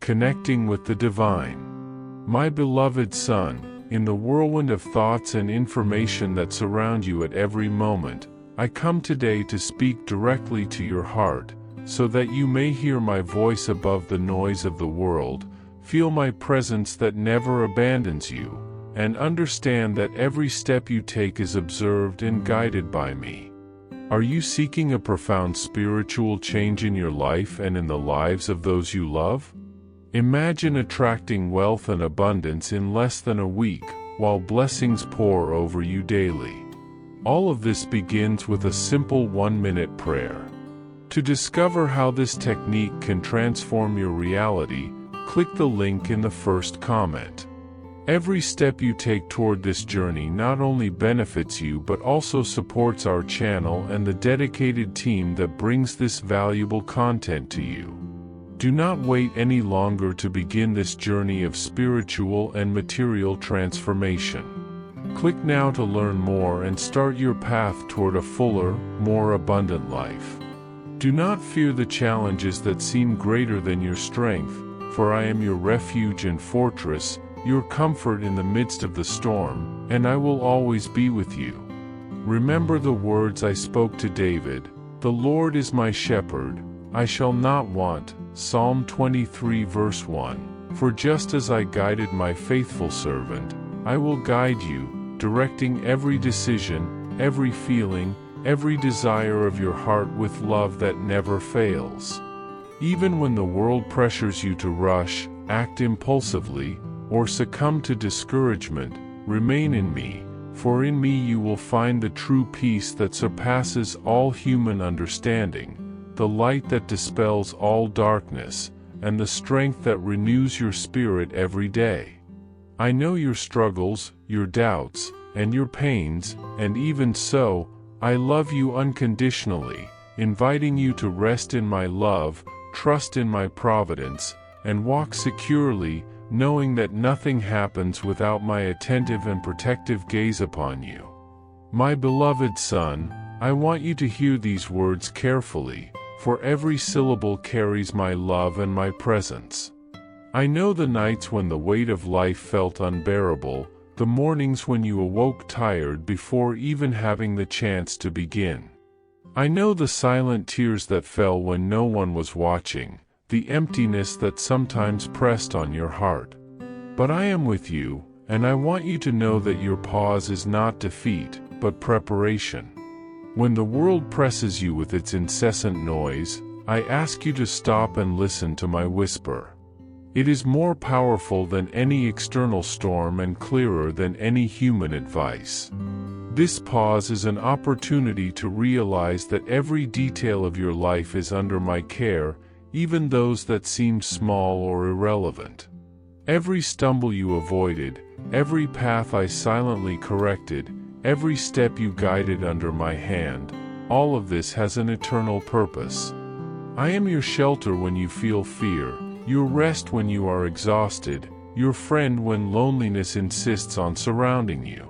connecting with the divine. My beloved son, in the whirlwind of thoughts and information that surround you at every moment, I come today to speak directly to your heart, so that you may hear my voice above the noise of the world, feel my presence that never abandons you, and understand that every step you take is observed and guided by me. Are you seeking a profound spiritual change in your life and in the lives of those you love? Imagine attracting wealth and abundance in less than a week, while blessings pour over you daily. All of this begins with a simple 1-minute prayer. To discover how this technique can transform your reality, click the link in the first comment. Every step you take toward this journey not only benefits you but also supports our channel and the dedicated team that brings this valuable content to you. Do not wait any longer to begin this journey of spiritual and material transformation. Click now to learn more and start your path toward a fuller, more abundant life. Do not fear the challenges that seem greater than your strength, for I am your refuge and fortress, your comfort in the midst of the storm, and I will always be with you. Remember the words I spoke to David, "The Lord is my shepherd, I shall not want," Psalm 23 verse 1. For just as I guided my faithful servant, I will guide you, directing every decision, every feeling, every desire of your heart with love that never fails. Even when the world pressures you to rush, act impulsively, or succumb to discouragement, remain in me, for in me you will find the true peace that surpasses all human understanding, the light that dispels all darkness, and the strength that renews your spirit every day. I know your struggles, your doubts, and your pains, and even so, I love you unconditionally, inviting you to rest in my love, trust in my providence, and walk securely, knowing that nothing happens without my attentive and protective gaze upon you. My beloved son, I want you to hear these words carefully, for every syllable carries my love and my presence. I know the nights when the weight of life felt unbearable, the mornings when you awoke tired before even having the chance to begin. I know the silent tears that fell when no one was watching, the emptiness that sometimes pressed on your heart. But I am with you, and I want you to know that your pause is not defeat, but preparation. When the world presses you with its incessant noise, I ask you to stop and listen to my whisper. It is more powerful than any external storm and clearer than any human advice. This pause is an opportunity to realize that every detail of your life is under my care, even those that seem small or irrelevant. Every stumble you avoided, every path I silently corrected, every step you guided under my hand, all of this has an eternal purpose. I am your shelter when you feel fear, your rest when you are exhausted, your friend when loneliness insists on surrounding you.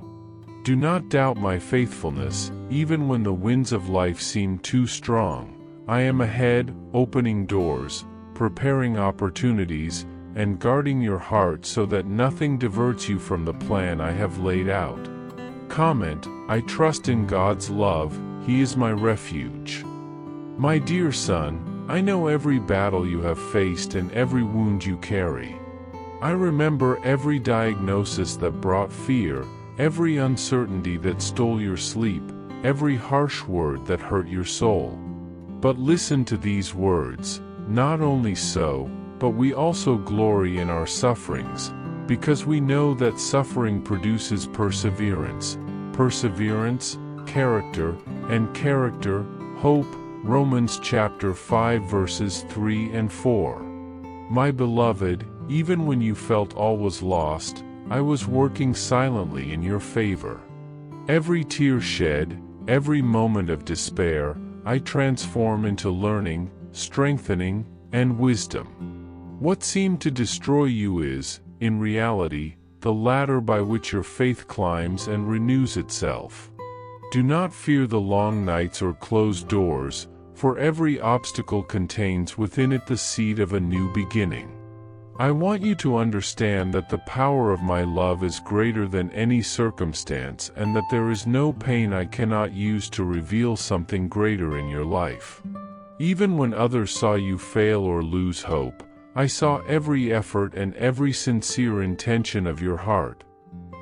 Do not doubt my faithfulness, even when the winds of life seem too strong. I am ahead, opening doors, preparing opportunities, and guarding your heart so that nothing diverts you from the plan I have laid out. Comment, I trust in God's love, He is my refuge. My dear son, I know every battle you have faced and every wound you carry. I remember every diagnosis that brought fear, every uncertainty that stole your sleep, every harsh word that hurt your soul. But listen to these words, not only so, but we also glory in our sufferings, because we know that suffering produces perseverance, perseverance, character, and character, hope. Romans chapter 5 verses 3 and 4. My beloved, even when you felt all was lost, I was working silently in your favor. Every tear shed, every moment of despair, I transform into learning, strengthening, and wisdom. What seemed to destroy you is, in reality, the ladder by which your faith climbs and renews itself. Do not fear the long nights or closed doors, for every obstacle contains within it the seed of a new beginning. I want you to understand that the power of my love is greater than any circumstance and that there is no pain I cannot use to reveal something greater in your life. Even when others saw you fail or lose hope, I saw every effort and every sincere intention of your heart.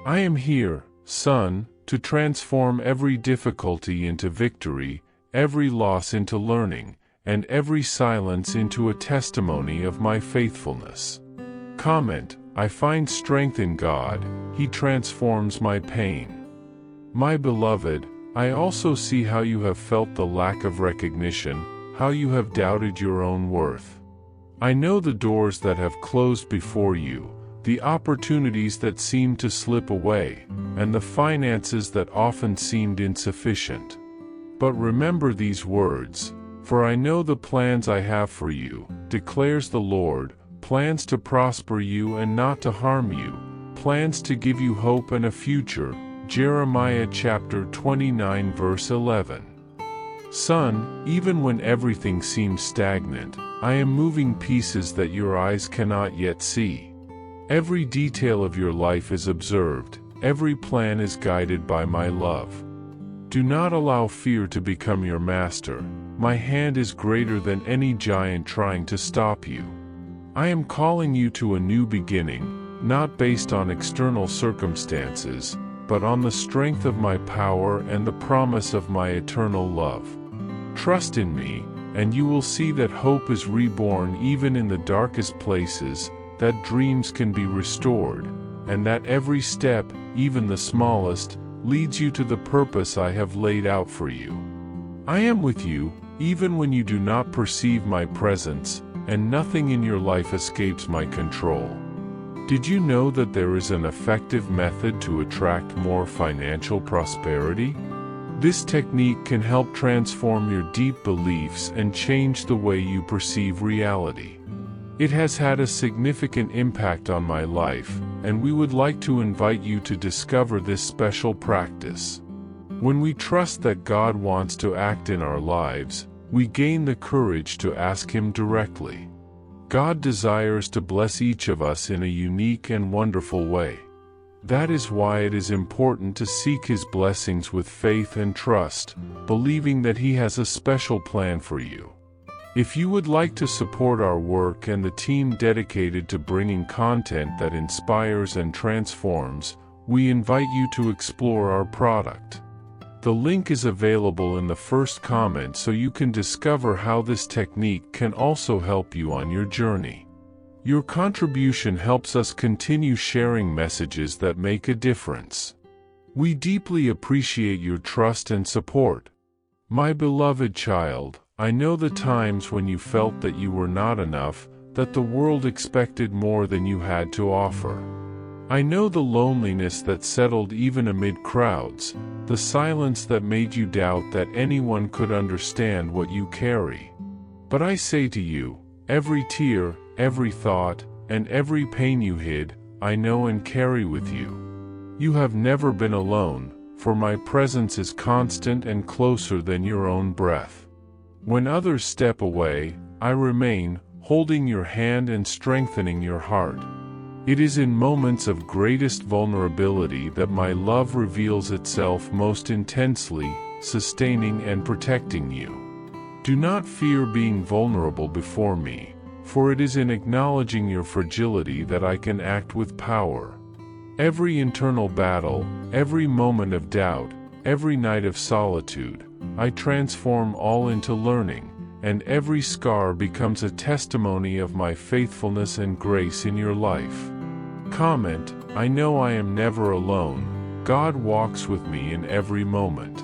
I am here, son, to transform every difficulty into victory, every loss into learning, and every silence into a testimony of my faithfulness. Comment: I find strength in God, He transforms my pain. My beloved, I also see how you have felt the lack of recognition, how you have doubted your own worth. I know the doors that have closed before you, the opportunities that seemed to slip away, and the finances that often seemed insufficient. But remember these words, for I know the plans I have for you, declares the Lord, plans to prosper you and not to harm you, plans to give you hope and a future. Jeremiah chapter 29 verse 11. Son, even when everything seems stagnant, I am moving pieces that your eyes cannot yet see. Every detail of your life is observed, every plan is guided by my love. Do not allow fear to become your master. My hand is greater than any giant trying to stop you. I am calling you to a new beginning, not based on external circumstances, but on the strength of my power and the promise of my eternal love. Trust in me, and you will see that hope is reborn even in the darkest places, that dreams can be restored, and that every step, even the smallest, leads you to the purpose I have laid out for you. I am with you, even when you do not perceive my presence, and nothing in your life escapes my control. Did you know that there is an effective method to attract more financial prosperity? This technique can help transform your deep beliefs and change the way you perceive reality. It has had a significant impact on my life, and we would like to invite you to discover this special practice. When we trust that God wants to act in our lives, we gain the courage to ask Him directly. God desires to bless each of us in a unique and wonderful way. That is why it is important to seek His blessings with faith and trust, believing that He has a special plan for you. If you would like to support our work and the team dedicated to bringing content that inspires and transforms, we invite you to explore our product. The link is available in the first comment so you can discover how this technique can also help you on your journey. Your contribution helps us continue sharing messages that make a difference. We deeply appreciate your trust and support. My beloved child, I know the times when you felt that you were not enough, that the world expected more than you had to offer. I know the loneliness that settled even amid crowds, the silence that made you doubt that anyone could understand what you carry. But I say to you, every tear, every thought, and every pain you hid, I know and carry with you. You have never been alone, for my presence is constant and closer than your own breath. When others step away, I remain, holding your hand and strengthening your heart. It is in moments of greatest vulnerability that my love reveals itself most intensely, sustaining and protecting you. Do not fear being vulnerable before me, for it is in acknowledging your fragility that I can act with power. Every internal battle, every moment of doubt, every night of solitude, I transform all into learning, and every scar becomes a testimony of my faithfulness and grace in your life. Comment: I know I am never alone. God walks with me in every moment.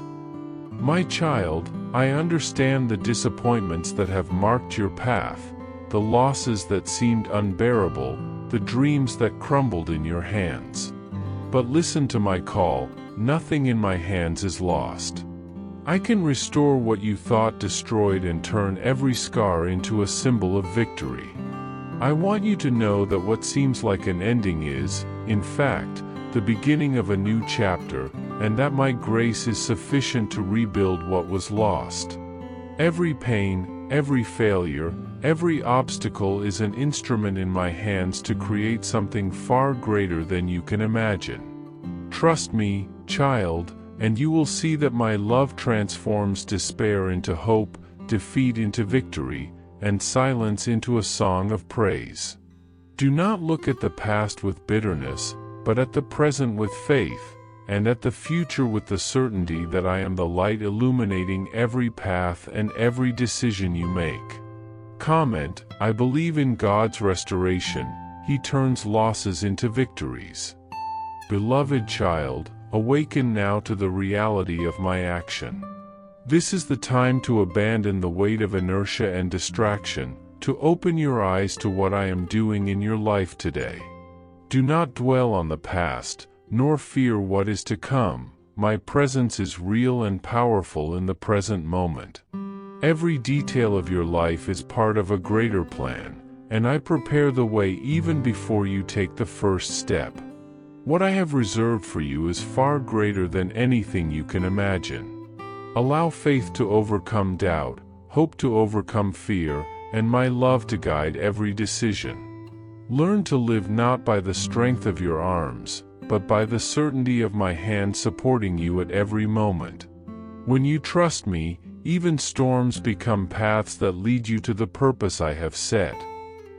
My child, I understand the disappointments that have marked your path, the losses that seemed unbearable, the dreams that crumbled in your hands. But listen to my call, nothing in my hands is lost. I can restore what you thought destroyed and turn every scar into a symbol of victory. I want you to know that what seems like an ending is, in fact, the beginning of a new chapter, and that my grace is sufficient to rebuild what was lost. Every pain, every failure, Every obstacle is an instrument in my hands to create something far greater than you can imagine. Trust me, child, and you will see that my love transforms despair into hope, defeat into victory, and silence into a song of praise. Do not look at the past with bitterness, but at the present with faith, and at the future with the certainty that I am the light illuminating every path and every decision you make. Comment: I believe in God's restoration. He turns losses into victories. Beloved child, awaken now to the reality of my action. This is the time to abandon the weight of inertia and distraction, to open your eyes to what I am doing in your life today. Do not dwell on the past, nor fear what is to come. My presence is real and powerful in the present moment. Every detail of your life is part of a greater plan, and I prepare the way even before you take the first step. What I have reserved for you is far greater than anything you can imagine. Allow faith to overcome doubt, hope to overcome fear, and my love to guide every decision. Learn to live not by the strength of your arms, but by the certainty of my hand supporting you at every moment. When you trust me, even storms become paths that lead you to the purpose I have set.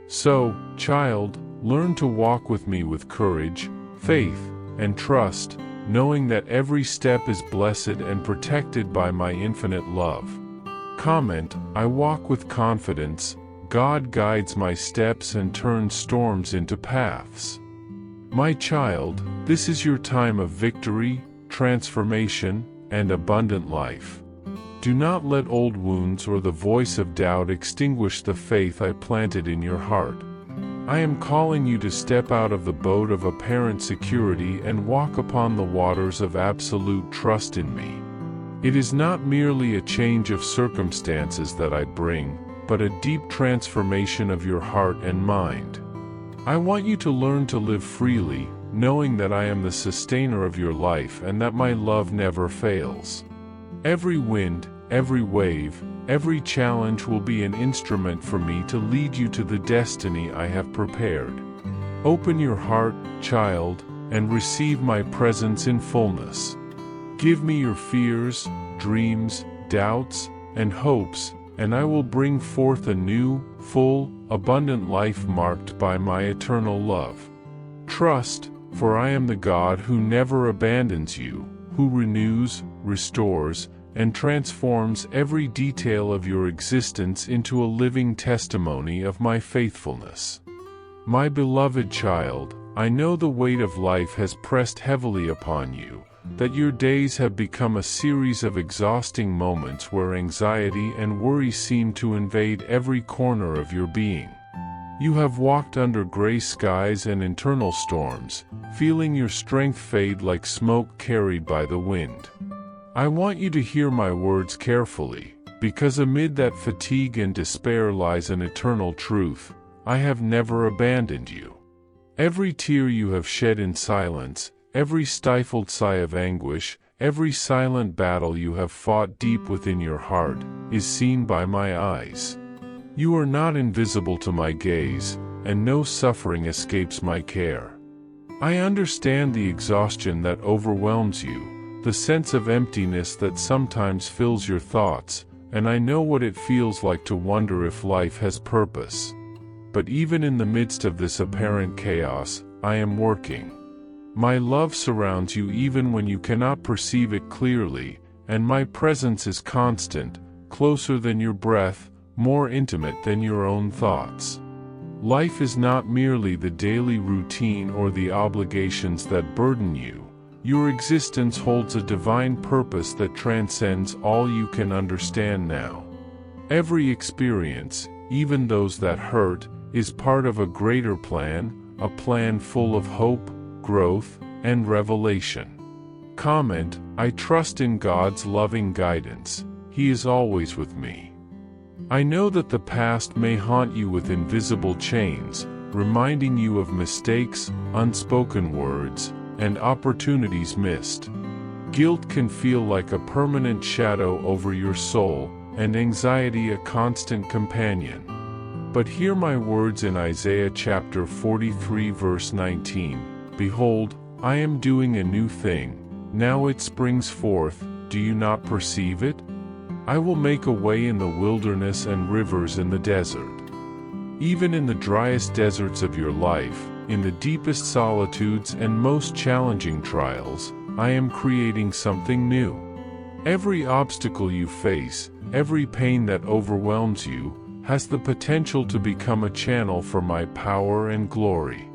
So, child, learn to walk with me with courage, faith, and trust, knowing that every step is blessed and protected by my infinite love. Comment: I walk with confidence. God guides my steps and turns storms into paths. My child, this is your time of victory, transformation, and abundant life. Do not let old wounds or the voice of doubt extinguish the faith I planted in your heart. I am calling you to step out of the boat of apparent security and walk upon the waters of absolute trust in me. It is not merely a change of circumstances that I bring, but a deep transformation of your heart and mind. I want you to learn to live freely, knowing that I am the sustainer of your life and that my love never fails. Every wind, every wave, every challenge will be an instrument for me to lead you to the destiny I have prepared. Open your heart, child, and receive my presence in fullness. Give me your fears, dreams, doubts, and hopes, and I will bring forth a new, full, abundant life marked by my eternal love. Trust, for I am the God who never abandons you, who renews, restores, and transforms every detail of your existence into a living testimony of my faithfulness. My beloved child, I know the weight of life has pressed heavily upon you, that your days have become a series of exhausting moments where anxiety and worry seem to invade every corner of your being. You have walked under gray skies and internal storms, feeling your strength fade like smoke carried by the wind. I want you to hear my words carefully, because amid that fatigue and despair lies an eternal truth. I have never abandoned you. Every tear you have shed in silence, every stifled sigh of anguish, every silent battle you have fought deep within your heart, is seen by my eyes. You are not invisible to my gaze, and no suffering escapes my care. I understand the exhaustion that overwhelms you, the sense of emptiness that sometimes fills your thoughts, and I know what it feels like to wonder if life has purpose. But even in the midst of this apparent chaos, I am working. My love surrounds you even when you cannot perceive it clearly, and my presence is constant, closer than your breath, more intimate than your own thoughts. Life is not merely the daily routine or the obligations that burden you. Your existence holds a divine purpose that transcends all you can understand now. Every experience, even those that hurt, is part of a greater plan, a plan full of hope, growth, and revelation. Comment: I trust in God's loving guidance. He is always with me. I know that the past may haunt you with invisible chains, reminding you of mistakes, unspoken words, and opportunities missed. Guilt can feel like a permanent shadow over your soul, and anxiety a constant companion. But hear my words in Isaiah chapter 43 verse 19. Behold, I am doing a new thing. Now it springs forth, do you not perceive it? I will make a way in the wilderness and rivers in the desert. Even in the driest deserts of your life, in the deepest solitudes and most challenging trials, I am creating something new. Every obstacle you face, every pain that overwhelms you, has the potential to become a channel for my power and glory.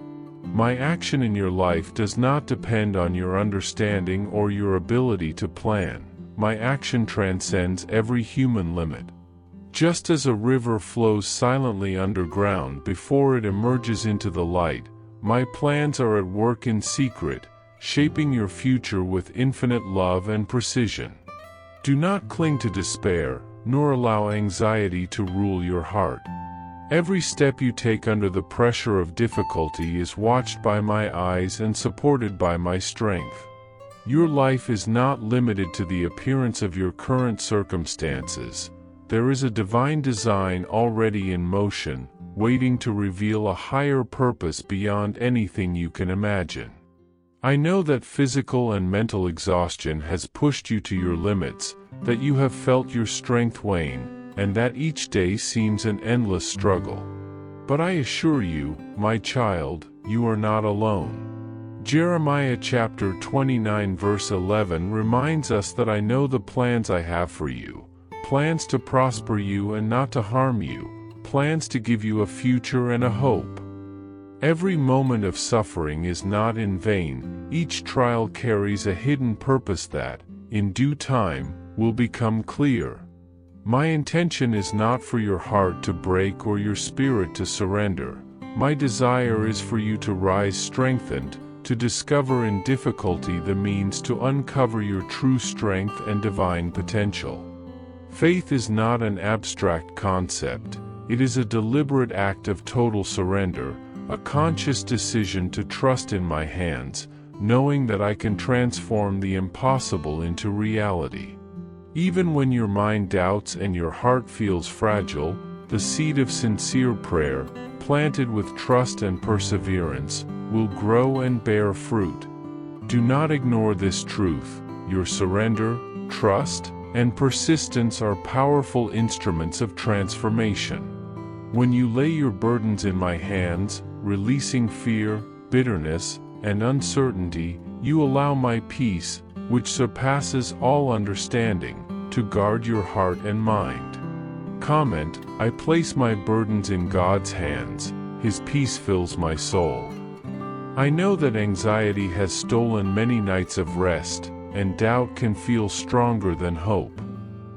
My action in your life does not depend on your understanding or your ability to plan. My action transcends every human limit. Just as a river flows silently underground before it emerges into the light, my plans are at work in secret, shaping your future with infinite love and precision. Do not cling to despair, nor allow anxiety to rule your heart. Every step you take under the pressure of difficulty is watched by my eyes and supported by my strength. Your life is not limited to the appearance of your current circumstances. There is a divine design already in motion, waiting to reveal a higher purpose beyond anything you can imagine. I know that physical and mental exhaustion has pushed you to your limits, that you have felt your strength wane, and that each day seems an endless struggle. But I assure you, my child, you are not alone. Jeremiah chapter 29 verse 11 reminds us that I know the plans I have for you, plans to prosper you and not to harm you, plans to give you a future and a hope. Every moment of suffering is not in vain. Each trial carries a hidden purpose that, in due time, will become clear. My intention is not for your heart to break or your spirit to surrender. My desire is for you to rise strengthened, to discover in difficulty the means to uncover your true strength and divine potential. Faith is not an abstract concept. It is a deliberate act of total surrender, a conscious decision to trust in my hands, knowing that I can transform the impossible into reality. Even when your mind doubts and your heart feels fragile, the seed of sincere prayer, planted with trust and perseverance, will grow and bear fruit. Do not ignore this truth. Your surrender, trust, and persistence are powerful instruments of transformation. When you lay your burdens in my hands, releasing fear, bitterness, and uncertainty, you allow my peace, which surpasses all understanding, to guard your heart and mind. Comment: I place my burdens in God's hands. His peace fills my soul. I know that anxiety has stolen many nights of rest, and doubt can feel stronger than hope.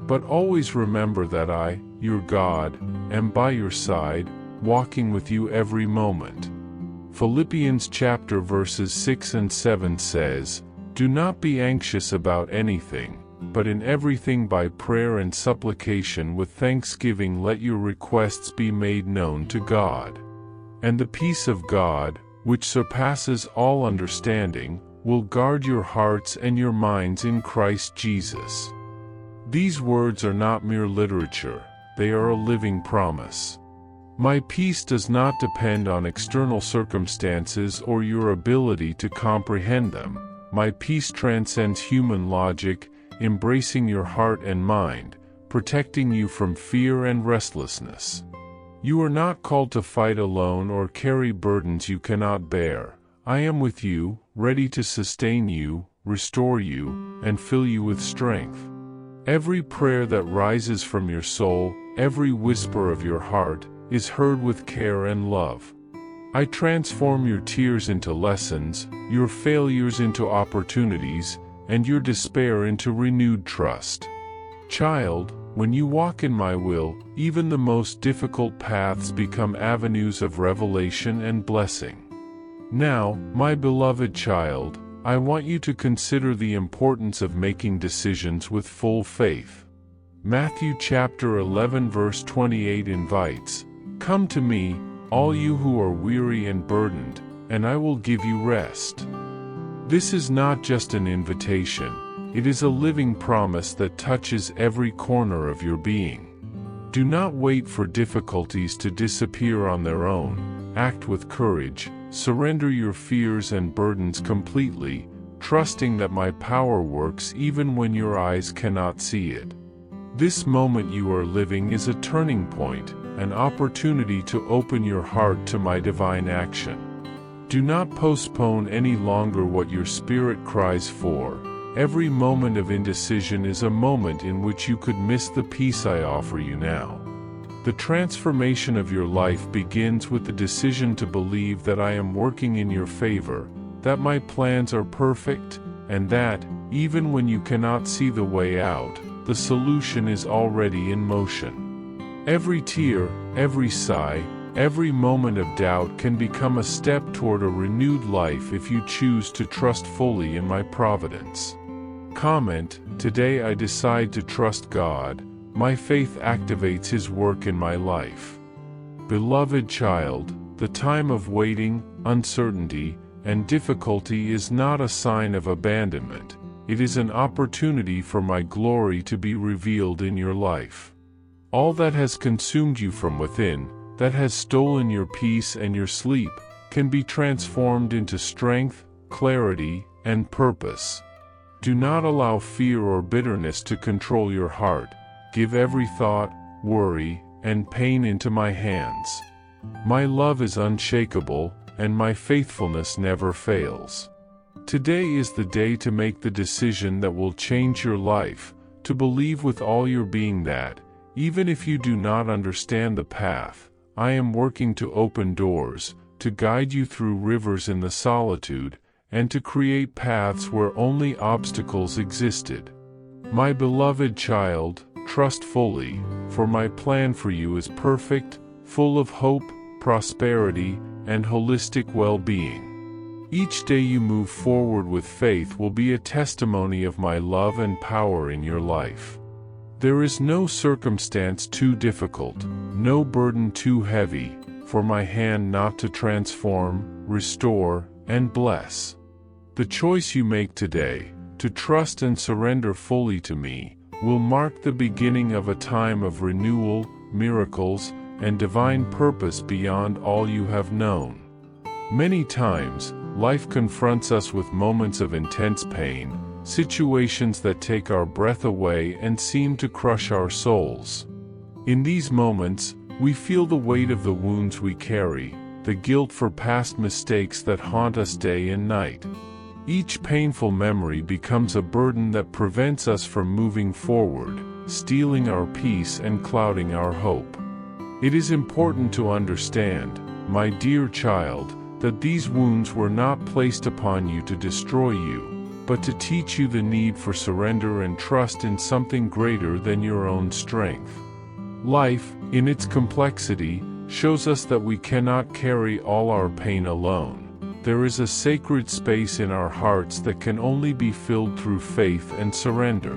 But always remember that I, your God, am by your side, walking with you every moment. Philippians chapter verses 6 and 7 says, Do not be anxious about anything, but in everything by prayer and supplication with thanksgiving let your requests be made known to God. And the peace of God, which surpasses all understanding, will guard your hearts and your minds in Christ Jesus. These words are not mere literature, they are a living promise. My peace does not depend on external circumstances or your ability to comprehend them. My peace transcends human logic, embracing your heart and mind, protecting you from fear and restlessness. You are not called to fight alone or carry burdens you cannot bear. I am with you, ready to sustain you, restore you, and fill you with strength. Every prayer that rises from your soul, every whisper of your heart, is heard with care and love. I transform your tears into lessons, your failures into opportunities, and your despair into renewed trust. Child, when you walk in my will, even the most difficult paths become avenues of revelation and blessing. Now, my beloved child, I want you to consider the importance of making decisions with full faith. Matthew chapter 11 verse 28 invites, Come to me, all you who are weary and burdened, and I will give you rest. This is not just an invitation, it is a living promise that touches every corner of your being. Do not wait for difficulties to disappear on their own. Act with courage. Surrender your fears and burdens completely, trusting that my power works even when your eyes cannot see it. This moment you are living is a turning point, an opportunity to open your heart to my divine action. Do not postpone any longer what your spirit cries for. Every moment of indecision is a moment in which you could miss the peace I offer you now. The transformation of your life begins with the decision to believe that I am working in your favor, that my plans are perfect, and that, even when you cannot see the way out, the solution is already in motion. Every tear, every sigh, every moment of doubt can become a step toward a renewed life if you choose to trust fully in my providence. Comment: Today I decide to trust God. My faith activates His work in my life. Beloved child, the time of waiting, uncertainty, and difficulty is not a sign of abandonment. It is an opportunity for my glory to be revealed in your life. All that has consumed you from within, that has stolen your peace and your sleep, can be transformed into strength, clarity, and purpose. Do not allow fear or bitterness to control your heart. Give every thought, worry, and pain into my hands. My love is unshakable, and my faithfulness never fails. Today is the day to make the decision that will change your life, to believe with all your being that, even if you do not understand the path, I am working to open doors, to guide you through rivers in the solitude, and to create paths where only obstacles existed. My beloved child, trust fully, for my plan for you is perfect, full of hope, prosperity, and holistic well-being. Each day you move forward with faith will be a testimony of my love and power in your life. There is no circumstance too difficult, no burden too heavy, for my hand not to transform, restore, and bless. The choice you make today, to trust and surrender fully to me, will mark the beginning of a time of renewal, miracles, and divine purpose beyond all you have known. Many times, life confronts us with moments of intense pain, situations that take our breath away and seem to crush our souls. In these moments, we feel the weight of the wounds we carry, the guilt for past mistakes that haunt us day and night. Each painful memory becomes a burden that prevents us from moving forward, stealing our peace and clouding our hope. It is important to understand, my dear child, that these wounds were not placed upon you to destroy you, but to teach you the need for surrender and trust in something greater than your own strength. Life, in its complexity, shows us that we cannot carry all our pain alone. There is a sacred space in our hearts that can only be filled through faith and surrender.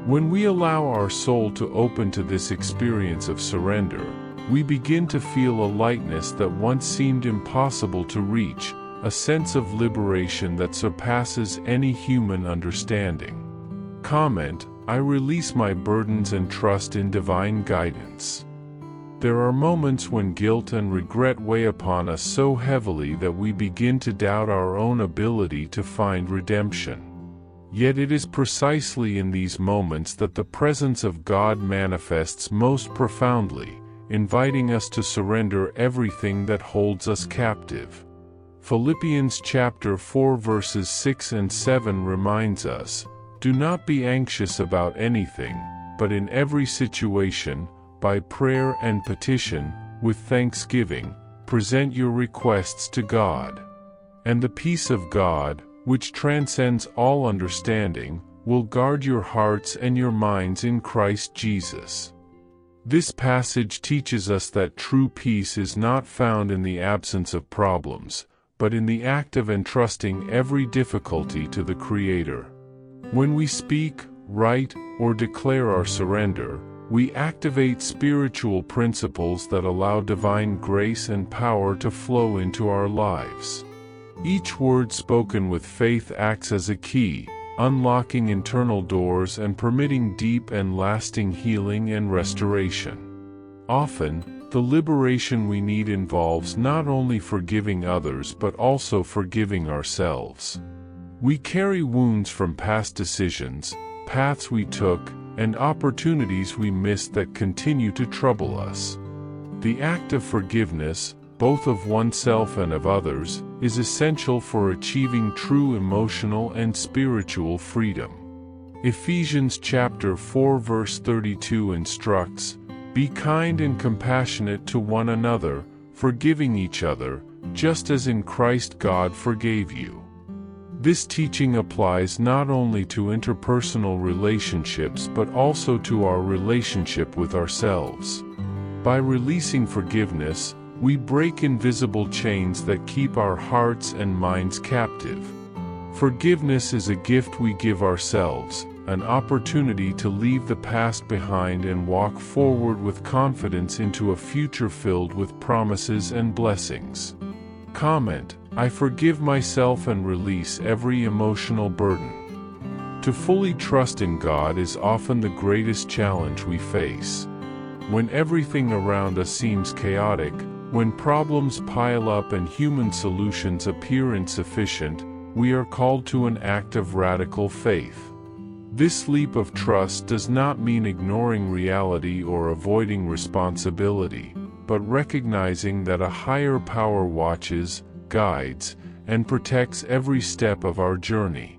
When we allow our soul to open to this experience of surrender, we begin to feel a lightness that once seemed impossible to reach, a sense of liberation that surpasses any human understanding. Comment: I release my burdens and trust in divine guidance. There are moments when guilt and regret weigh upon us so heavily that we begin to doubt our own ability to find redemption. Yet it is precisely in these moments that the presence of God manifests most profoundly, inviting us to surrender everything that holds us captive. Philippians chapter 4 verses 6 and 7 reminds us, "Do not be anxious about anything, but in every situation, by prayer and petition, with thanksgiving, present your requests to God. And the peace of God, which transcends all understanding, will guard your hearts and your minds in Christ Jesus." This passage teaches us that true peace is not found in the absence of problems, but in the act of entrusting every difficulty to the Creator. When we speak, write, or declare our surrender, we activate spiritual principles that allow divine grace and power to flow into our lives. Each word spoken with faith acts as a key, unlocking internal doors and permitting deep and lasting healing and restoration. Often, the liberation we need involves not only forgiving others but also forgiving ourselves. We carry wounds from past decisions, paths we took, and opportunities we missed that continue to trouble us. The act of forgiveness, both of oneself and of others, is essential for achieving true emotional and spiritual freedom. Ephesians chapter 4 verse 32 instructs, "Be kind and compassionate to one another, forgiving each other, just as in Christ God forgave you." This teaching applies not only to interpersonal relationships but also to our relationship with ourselves. By releasing forgiveness, we break invisible chains that keep our hearts and minds captive. Forgiveness is a gift we give ourselves, an opportunity to leave the past behind and walk forward with confidence into a future filled with promises and blessings. Comment: I forgive myself and release every emotional burden. To fully trust in God is often the greatest challenge we face. When everything around us seems chaotic, when problems pile up and human solutions appear insufficient, we are called to an act of radical faith. This leap of trust does not mean ignoring reality or avoiding responsibility, but recognizing that a higher power watches, guides, and protects every step of our journey.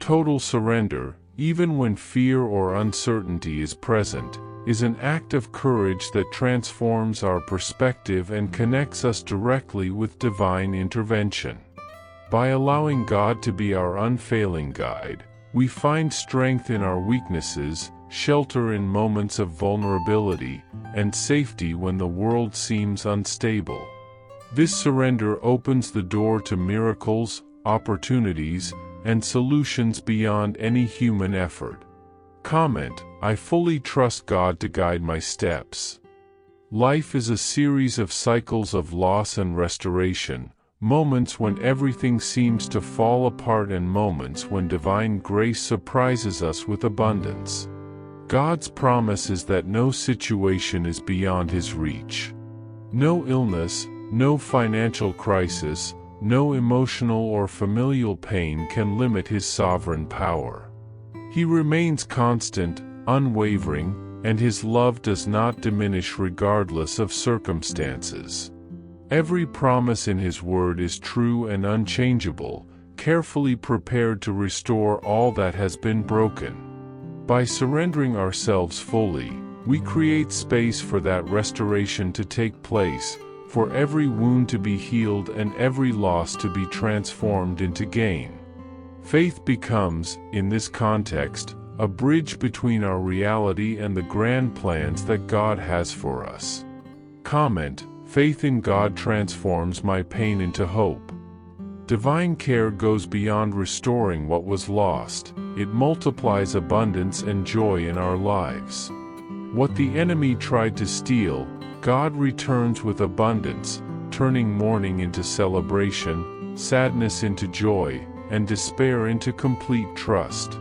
Total surrender, even when fear or uncertainty is present, is an act of courage that transforms our perspective and connects us directly with divine intervention. By allowing God to be our unfailing guide, we find strength in our weaknesses, shelter in moments of vulnerability, and safety when the world seems unstable. This surrender opens the door to miracles, opportunities, and solutions beyond any human effort. Comment: I fully trust God to guide my steps. Life is a series of cycles of loss and restoration, moments when everything seems to fall apart and moments when divine grace surprises us with abundance. God's promise is that no situation is beyond His reach. No illness, no financial crisis, no emotional or familial pain can limit His sovereign power. He remains constant, unwavering, and His love does not diminish regardless of circumstances. Every promise in His word is true and unchangeable, carefully prepared to restore all that has been broken. By surrendering ourselves fully, we create space for that restoration to take place, for every wound to be healed and every loss to be transformed into gain. Faith becomes, in this context, a bridge between our reality and the grand plans that God has for us. Comment: Faith in God transforms my pain into hope. Divine care goes beyond restoring what was lost. It multiplies abundance and joy in our lives. What the enemy tried to steal, God returns with abundance, turning mourning into celebration, sadness into joy, and despair into complete trust.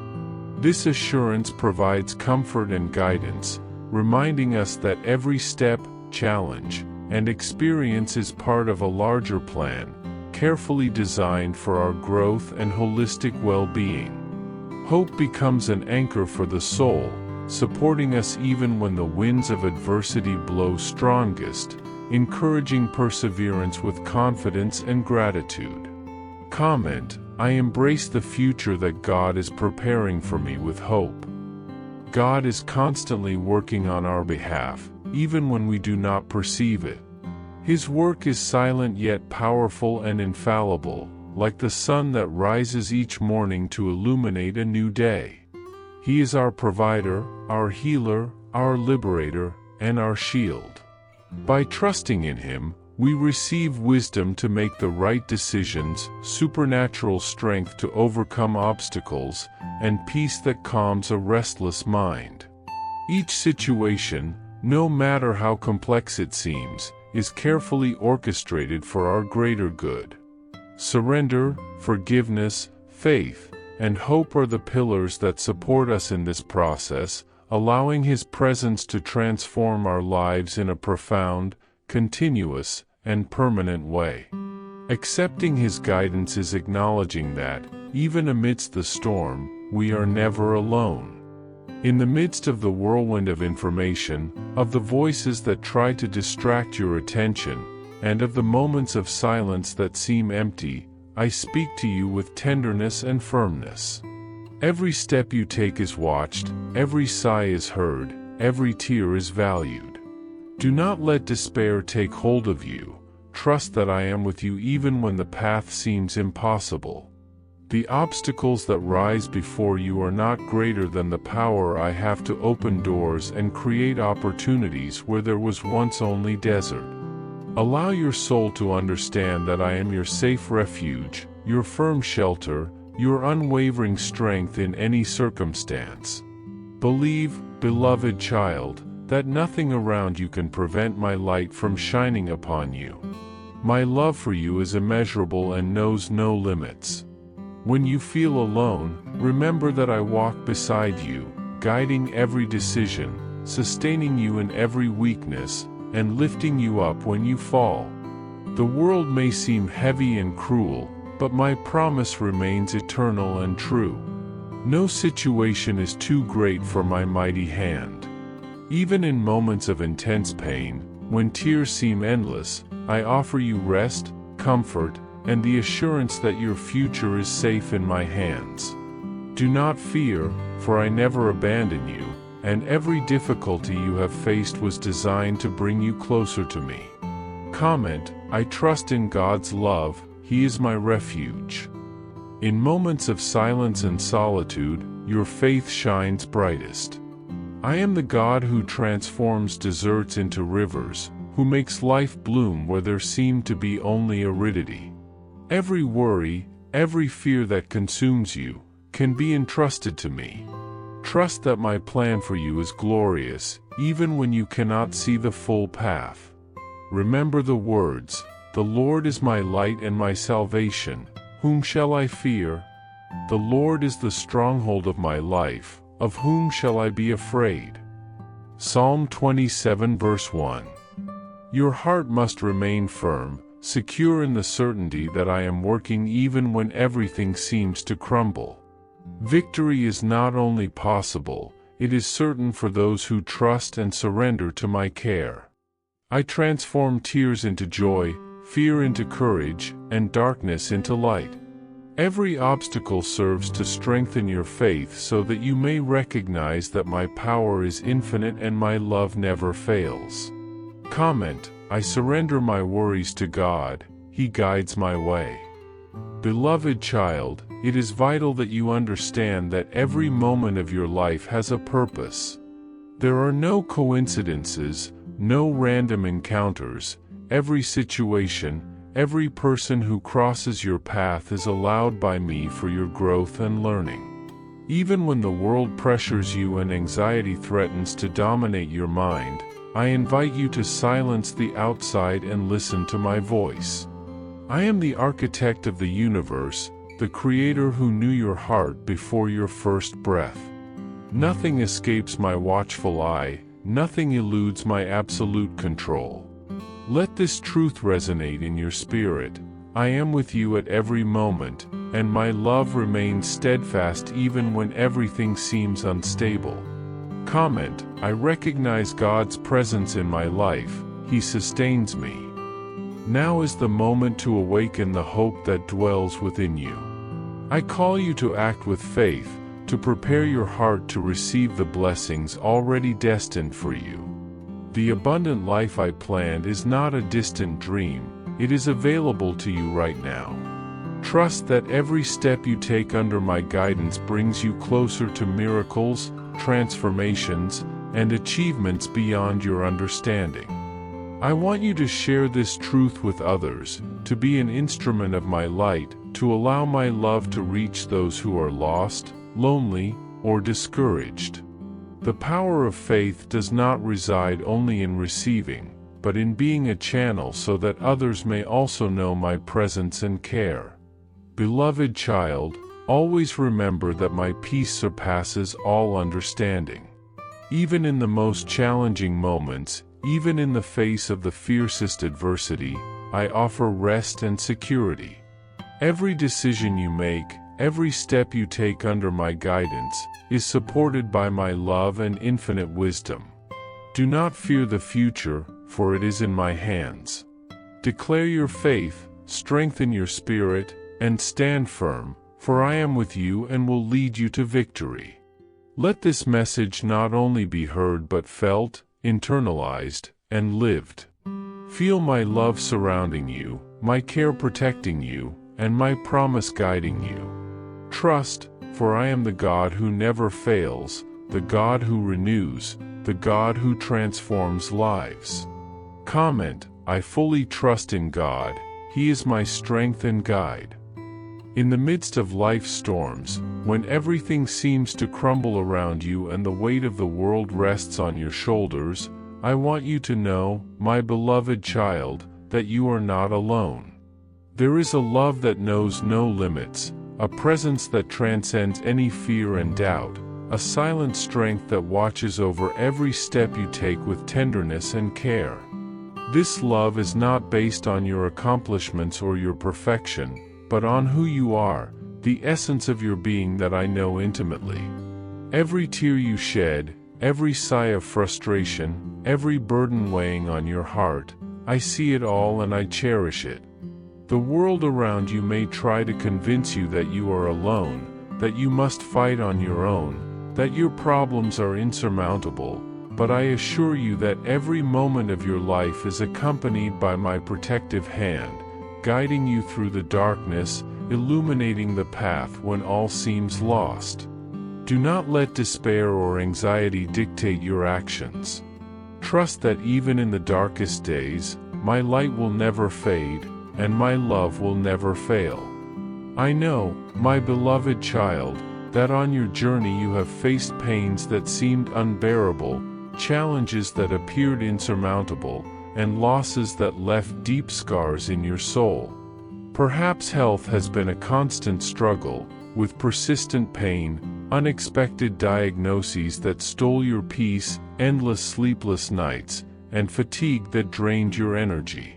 This assurance provides comfort and guidance, reminding us that every step, challenge, and experience is part of a larger plan, carefully designed for our growth and holistic well-being. Hope becomes an anchor for the soul, supporting us even when the winds of adversity blow strongest, encouraging perseverance with confidence and gratitude. Comment: I embrace the future that God is preparing for me with hope. God is constantly working on our behalf, even when we do not perceive it. His work is silent yet powerful and infallible, like the sun that rises each morning to illuminate a new day. He is our provider, our healer, our liberator, and our shield. By trusting in Him, we receive wisdom to make the right decisions, supernatural strength to overcome obstacles, and peace that calms a restless mind. Each situation, no matter how complex it seems, is carefully orchestrated for our greater good. Surrender, forgiveness, faith, and hope are the pillars that support us in this process, allowing His presence to transform our lives in a profound, continuous, and permanent way. Accepting His guidance is acknowledging that, even amidst the storm, we are never alone. In the midst of the whirlwind of information, of the voices that try to distract your attention, and of the moments of silence that seem empty, I speak to you with tenderness and firmness. Every step you take is watched, every sigh is heard, every tear is valued. Do not let despair take hold of you. Trust that I am with you even when the path seems impossible. The obstacles that rise before you are not greater than the power I have to open doors and create opportunities where there was once only desert. Allow your soul to understand that I am your safe refuge, your firm shelter, your unwavering strength in any circumstance. Believe, beloved child, that nothing around you can prevent my light from shining upon you. My love for you is immeasurable and knows no limits. When you feel alone, remember that I walk beside you, guiding every decision, sustaining you in every weakness, and lifting you up when you fall. The world may seem heavy and cruel, but my promise remains eternal and true. No situation is too great for my mighty hand. Even in moments of intense pain, when tears seem endless, I offer you rest, comfort, and the assurance that your future is safe in my hands. Do not fear, for I never abandon you, and every difficulty you have faced was designed to bring you closer to me. Comment, I trust in God's love, He is my refuge. In moments of silence and solitude, your faith shines brightest. I am the God who transforms deserts into rivers, who makes life bloom where there seemed to be only aridity. Every worry, every fear that consumes you, can be entrusted to me. Trust that my plan for you is glorious, even when you cannot see the full path. Remember the words, "The Lord is my light and my salvation, whom shall I fear? The Lord is the stronghold of my life, of whom shall I be afraid?" Psalm 27 verse 1. Your heart must remain firm, secure in the certainty that I am working even when everything seems to crumble. Victory is not only possible, it is certain for those who trust and surrender to my care. I transform tears into joy, fear into courage, and darkness into light. Every obstacle serves to strengthen your faith so that you may recognize that my power is infinite and my love never fails. Comment, I surrender my worries to God, He guides my way. Beloved child, it is vital that you understand that every moment of your life has a purpose. There are no coincidences, no random encounters. Every situation, every person who crosses your path is allowed by me for your growth and learning. Even when the world pressures you and anxiety threatens to dominate your mind, I invite you to silence the outside and listen to my voice. I am the architect of the universe, the creator who knew your heart before your first breath. Nothing escapes my watchful eye, nothing eludes my absolute control. Let this truth resonate in your spirit. I am with you at every moment, and my love remains steadfast even when everything seems unstable. Comment, I recognize God's presence in my life, He sustains me. Now is the moment to awaken the hope that dwells within you. I call you to act with faith, to prepare your heart to receive the blessings already destined for you. The abundant life I planned is not a distant dream, it is available to you right now. Trust that every step you take under my guidance brings you closer to miracles, transformations, and achievements beyond your understanding. I want you to share this truth with others, to be an instrument of my light, to allow my love to reach those who are lost, lonely, or discouraged. The power of faith does not reside only in receiving, but in being a channel so that others may also know my presence and care. Beloved child, always remember that my peace surpasses all understanding. Even in the most challenging moments, even in the face of the fiercest adversity, I offer rest and security. Every decision you make, every step you take under my guidance, is supported by my love and infinite wisdom. Do not fear the future, for it is in my hands. Declare your faith, strengthen your spirit, and stand firm, for I am with you and will lead you to victory. Let this message not only be heard but felt, internalized, and lived. Feel my love surrounding you, my care protecting you, and my promise guiding you. Trust, for I am the God who never fails, the God who renews, the God who transforms lives. Comment, I fully trust in God, He is my strength and guide. In the midst of life's storms, when everything seems to crumble around you and the weight of the world rests on your shoulders, I want you to know, my beloved child, that you are not alone. There is a love that knows no limits, a presence that transcends any fear and doubt, a silent strength that watches over every step you take with tenderness and care. This love is not based on your accomplishments or your perfection, but on who you are, the essence of your being that I know intimately. Every tear you shed, every sigh of frustration, every burden weighing on your heart, I see it all and I cherish it. The world around you may try to convince you that you are alone, that you must fight on your own, that your problems are insurmountable, but I assure you that every moment of your life is accompanied by my protective hand, guiding you through the darkness, illuminating the path when all seems lost. Do not let despair or anxiety dictate your actions. Trust that even in the darkest days, my light will never fade, and my love will never fail. I know, my beloved child, that on your journey you have faced pains that seemed unbearable, challenges that appeared insurmountable, and losses that left deep scars in your soul. Perhaps health has been a constant struggle, with persistent pain, unexpected diagnoses that stole your peace, endless sleepless nights, and fatigue that drained your energy.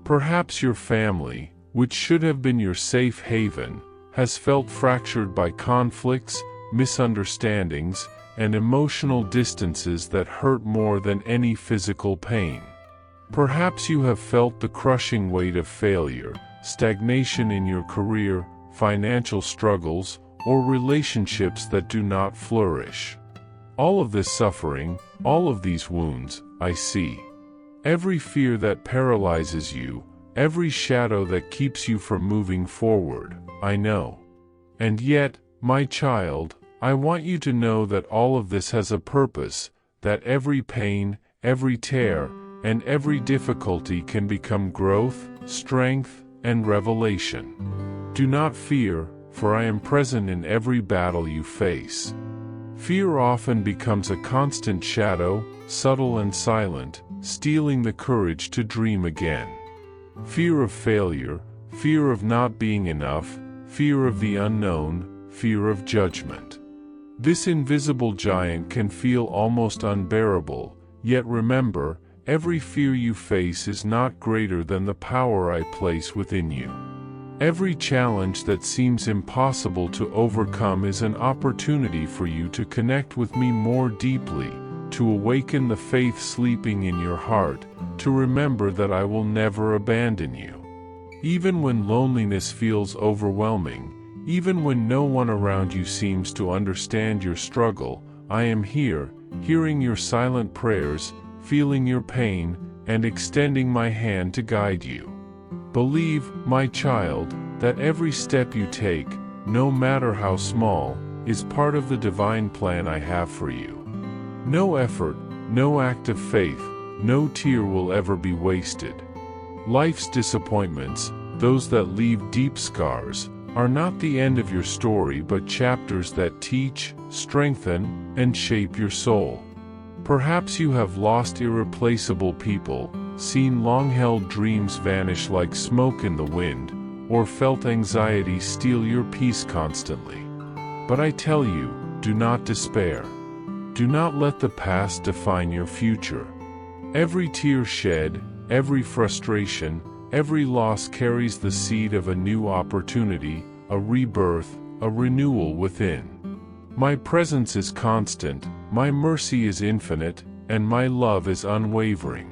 Perhaps your family, which should have been your safe haven, has felt fractured by conflicts, misunderstandings, and emotional distances that hurt more than any physical pain. Perhaps you have felt the crushing weight of failure, stagnation in your career, financial struggles, or relationships that do not flourish. All of this suffering, all of these wounds, I see. Every fear that paralyzes you, every shadow that keeps you from moving forward, I know. And yet, my child, I want you to know that all of this has a purpose, that every pain, every tear, and every difficulty can become growth, strength, and revelation. Do not fear, for I am present in every battle you face. Fear often becomes a constant shadow, subtle and silent, stealing the courage to dream again. Fear of failure, fear of not being enough, fear of the unknown, fear of judgment. This invisible giant can feel almost unbearable, yet remember, every fear you face is not greater than the power I place within you. Every challenge that seems impossible to overcome is an opportunity for you to connect with me more deeply, to awaken the faith sleeping in your heart, to remember that I will never abandon you. Even when loneliness feels overwhelming, even when no one around you seems to understand your struggle, I am here, hearing your silent prayers, feeling your pain, and extending my hand to guide you. Believe, my child, that every step you take, no matter how small, is part of the divine plan I have for you. No effort, no act of faith, no tear will ever be wasted. Life's disappointments, those that leave deep scars, are not the end of your story but chapters that teach, strengthen, and shape your soul. Perhaps you have lost irreplaceable people, seen long-held dreams vanish like smoke in the wind, or felt anxiety steal your peace constantly. But I tell you, do not despair. Do not let the past define your future. Every tear shed, every frustration, every loss carries the seed of a new opportunity, a rebirth, a renewal within. My presence is constant, my mercy is infinite, and my love is unwavering.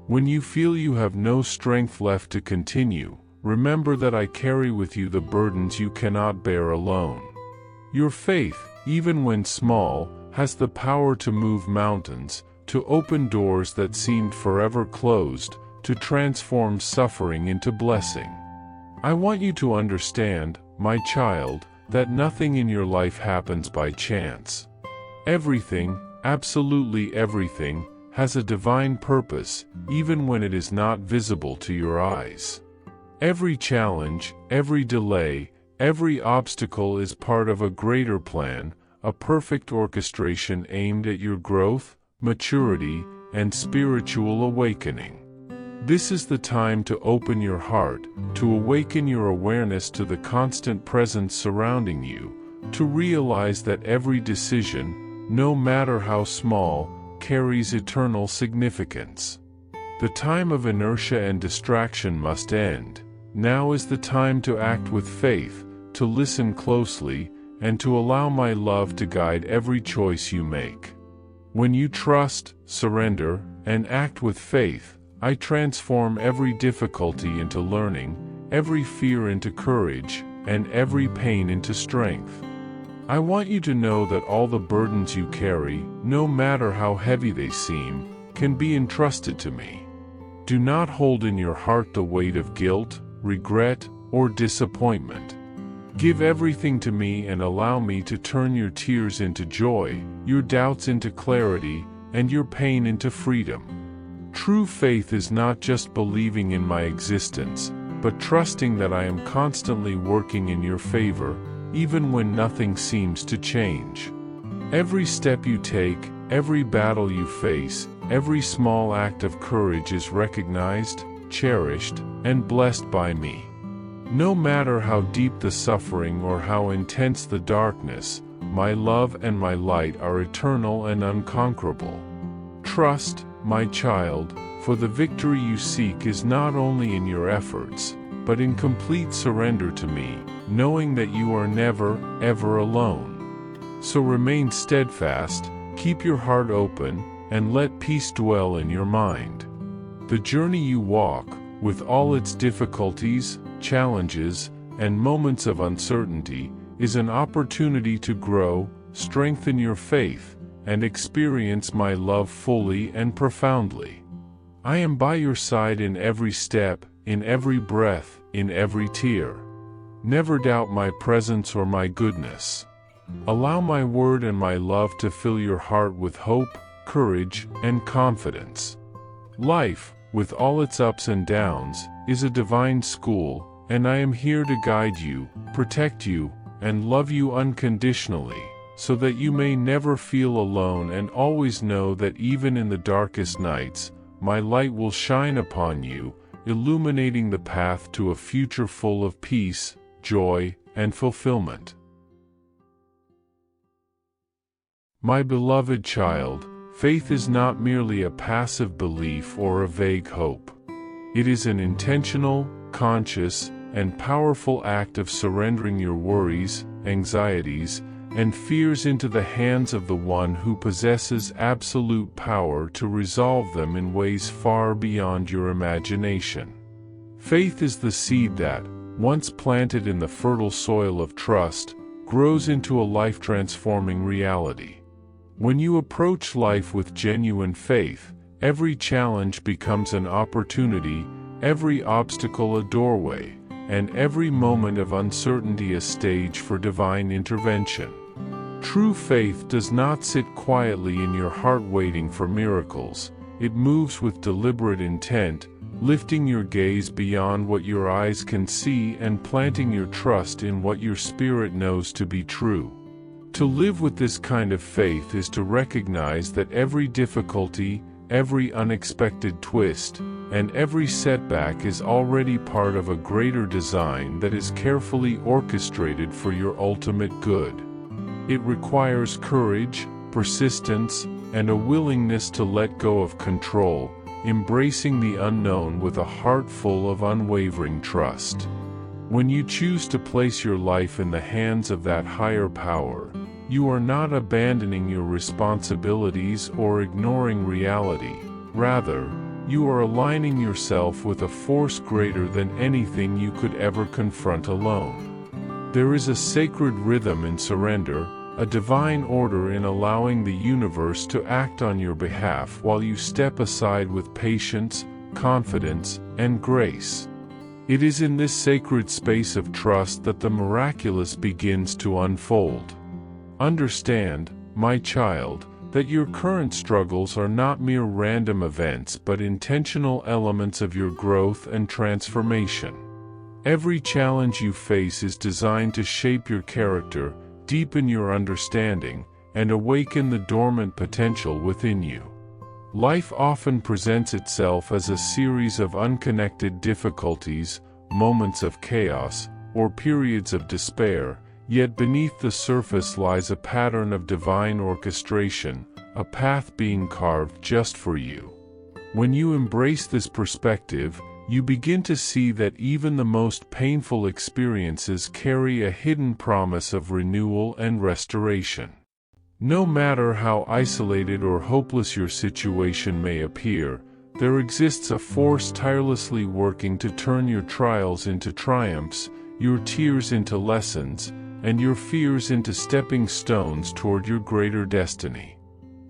When you feel you have no strength left to continue, remember that I carry with you the burdens you cannot bear alone. Your faith, even when small, has the power to move mountains, to open doors that seemed forever closed, to transform suffering into blessing. I want you to understand, my child, that nothing in your life happens by chance. Everything, absolutely everything, has a divine purpose, even when it is not visible to your eyes. Every challenge, every delay, every obstacle is part of a greater plan, a perfect orchestration aimed at your growth, maturity, and spiritual awakening. This is the time to open your heart, to awaken your awareness to the constant presence surrounding you, to realize that every decision, no matter how small, carries eternal significance. The time of inertia and distraction must end. Now is the time to act with faith, to listen closely, and to allow my love to guide every choice you make. When you trust, surrender, and act with faith, I transform every difficulty into learning, every fear into courage, and every pain into strength. I want you to know that all the burdens you carry, no matter how heavy they seem, can be entrusted to me. Do not hold in your heart the weight of guilt, regret, or disappointment. Give everything to me and allow me to turn your tears into joy, your doubts into clarity, and your pain into freedom. True faith is not just believing in my existence, but trusting that I am constantly working in your favor, even when nothing seems to change. Every step you take, every battle you face, every small act of courage is recognized, cherished, and blessed by me. No matter how deep the suffering or how intense the darkness, my love and my light are eternal and unconquerable. Trust, my child, for the victory you seek is not only in your efforts, but in complete surrender to me, knowing that you are never, ever alone. So remain steadfast, keep your heart open, and let peace dwell in your mind. The journey you walk, with all its difficulties, challenges, and moments of uncertainty, is an opportunity to grow, strengthen your faith, and experience my love fully and profoundly. I am by your side in every step, in every breath, in every tear. Never doubt my presence or my goodness. Allow my word and my love to fill your heart with hope, courage, and confidence. Life, with all its ups and downs, is a divine school, and I am here to guide you, protect you, and love you unconditionally, so that you may never feel alone and always know that even in the darkest nights, my light will shine upon you, illuminating the path to a future full of peace, joy, and fulfillment. My beloved child, faith is not merely a passive belief or a vague hope. It is an intentional, conscious, and powerful act of surrendering your worries, anxieties, and fears into the hands of the one who possesses absolute power to resolve them in ways far beyond your imagination. Faith is the seed that, once planted in the fertile soil of trust, grows into a life-transforming reality. When you approach life with genuine faith, every challenge becomes an opportunity, every obstacle a doorway, and every moment of uncertainty a stage for divine intervention. True faith does not sit quietly in your heart waiting for miracles. It moves with deliberate intent, lifting your gaze beyond what your eyes can see and planting your trust in what your spirit knows to be true. To live with this kind of faith is to recognize that every difficulty, every unexpected twist, and every setback is already part of a greater design that is carefully orchestrated for your ultimate good. It requires courage, persistence, and a willingness to let go of control, embracing the unknown with a heart full of unwavering trust. When you choose to place your life in the hands of that higher power, you are not abandoning your responsibilities or ignoring reality. Rather, you are aligning yourself with a force greater than anything you could ever confront alone. There is a sacred rhythm in surrender, a divine order in allowing the universe to act on your behalf while you step aside with patience, confidence, and grace. It is in this sacred space of trust that the miraculous begins to unfold. Understand, my child, that your current struggles are not mere random events but intentional elements of your growth and transformation. Every challenge you face is designed to shape your character, deepen your understanding, and awaken the dormant potential within you. Life often presents itself as a series of unconnected difficulties, moments of chaos, or periods of despair, yet beneath the surface lies a pattern of divine orchestration, a path being carved just for you. When you embrace this perspective, you begin to see that even the most painful experiences carry a hidden promise of renewal and restoration. No matter how isolated or hopeless your situation may appear, there exists a force tirelessly working to turn your trials into triumphs, your tears into lessons, and your fears into stepping stones toward your greater destiny.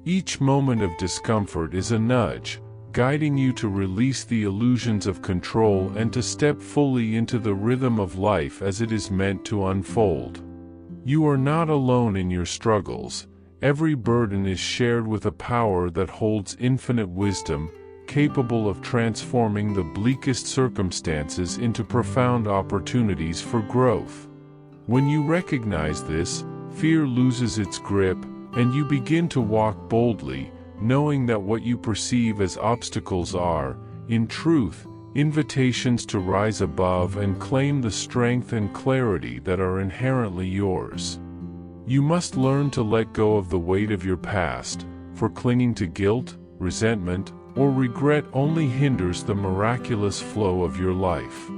Each moment of discomfort is a nudge, guiding you to release the illusions of control and to step fully into the rhythm of life as it is meant to unfold. You are not alone in your struggles. Every burden is shared with a power that holds infinite wisdom, capable of transforming the bleakest circumstances into profound opportunities for growth. When you recognize this, fear loses its grip, and you begin to walk boldly, knowing that what you perceive as obstacles are, in truth, invitations to rise above and claim the strength and clarity that are inherently yours. You must learn to let go of the weight of your past, for clinging to guilt, resentment, or regret only hinders the miraculous flow of your life.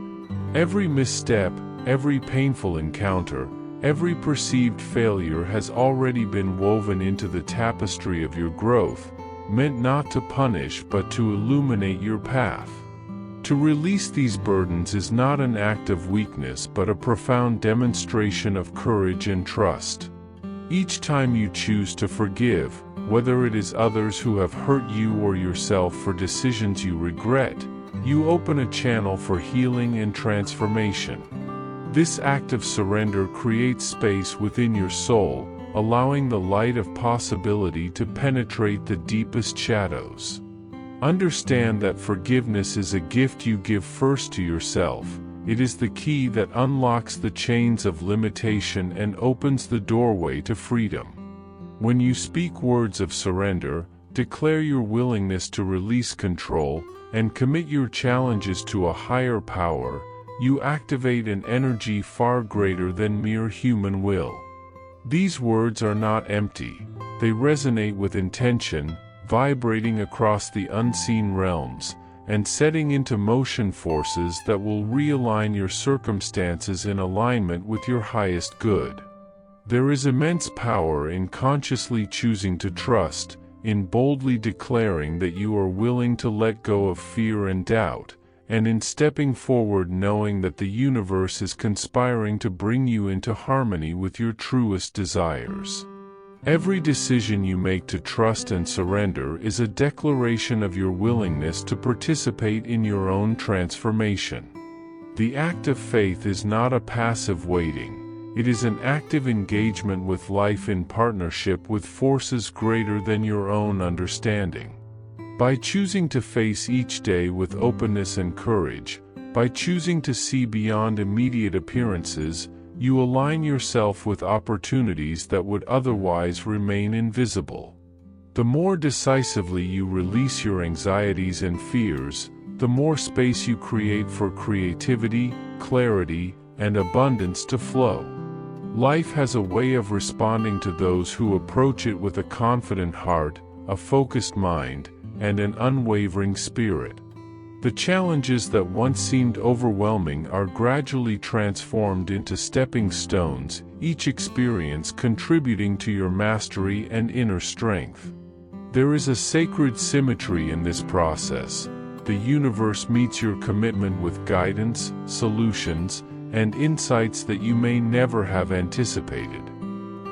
Every misstep, every painful encounter, every perceived failure has already been woven into the tapestry of your growth, meant not to punish but to illuminate your path. To release these burdens is not an act of weakness but a profound demonstration of courage and trust. Each time you choose to forgive, whether it is others who have hurt you or yourself for decisions you regret, you open a channel for healing and transformation. This act of surrender creates space within your soul, allowing the light of possibility to penetrate the deepest shadows. Understand that forgiveness is a gift you give first to yourself. It is the key that unlocks the chains of limitation and opens the doorway to freedom. When you speak words of surrender, declare your willingness to release control, and commit your challenges to a higher power, you activate an energy far greater than mere human will. These words are not empty. They resonate with intention, vibrating across the unseen realms, and setting into motion forces that will realign your circumstances in alignment with your highest good. There is immense power in consciously choosing to trust, in boldly declaring that you are willing to let go of fear and doubt, and in stepping forward knowing that the universe is conspiring to bring you into harmony with your truest desires. Every decision you make to trust and surrender is a declaration of your willingness to participate in your own transformation. The act of faith is not a passive waiting, it is an active engagement with life in partnership with forces greater than your own understanding. By choosing to face each day with openness and courage, by choosing to see beyond immediate appearances, you align yourself with opportunities that would otherwise remain invisible. The more decisively you release your anxieties and fears, the more space you create for creativity, clarity, and abundance to flow. Life has a way of responding to those who approach it with a confident heart, a focused mind, and an unwavering spirit. The challenges that once seemed overwhelming are gradually transformed into stepping stones, each experience contributing to your mastery and inner strength. There is a sacred symmetry in this process. The universe meets your commitment with guidance, solutions, and insights that you may never have anticipated.